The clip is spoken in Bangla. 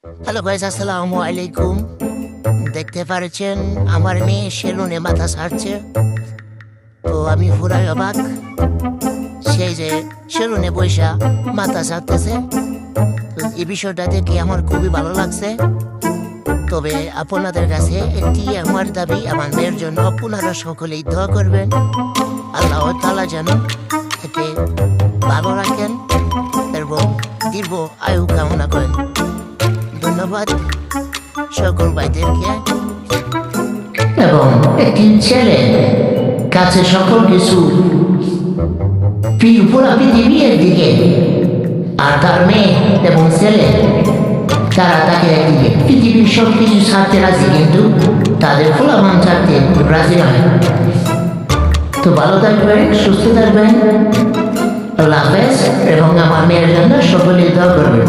হ্যালো গাইস, আসসালামু আলাইকুম। দেখতে পাচ্ছেন আমার মেয়ে সেলুনে মাথা ছাড়ছে, তো আমি পুরাই অবাক। সেই যে সেলুনে বৈশা মাথা ছাড়তেছে, তো এই বিষয়টা দেখে আমার খুবই ভালো লাগছে। তবে আপনাদের কাছে একটি আমার দাবি, আমার মেয়ের জন্য আপনারা সকলেই দোয়া করবেন। আল্লাহ তাআলা যেন একে ভালো রাখেন এবং দীর্ঘ আয়ু কামনা করেন। ধন্যবাদ সকল ভাইদেরকে। এবং একটি ছেলে কাছে সকল কিছু পুরা পৃথিবী একদিকে, আর তার মেয়ে এবং ছেলে তারা তাকে একদিকে। পৃথিবীর সব কিছু ছাড়তে রাজি, কিন্তু তাদের ফলাফল ছাড়তে রাজি নয়। তো ভালো থাকবেন, সুস্থ থাকবেন, আল্লাহ হাফেজ। এবং আমার মেয়ের জন্য সকলেই দোয়া করবেন।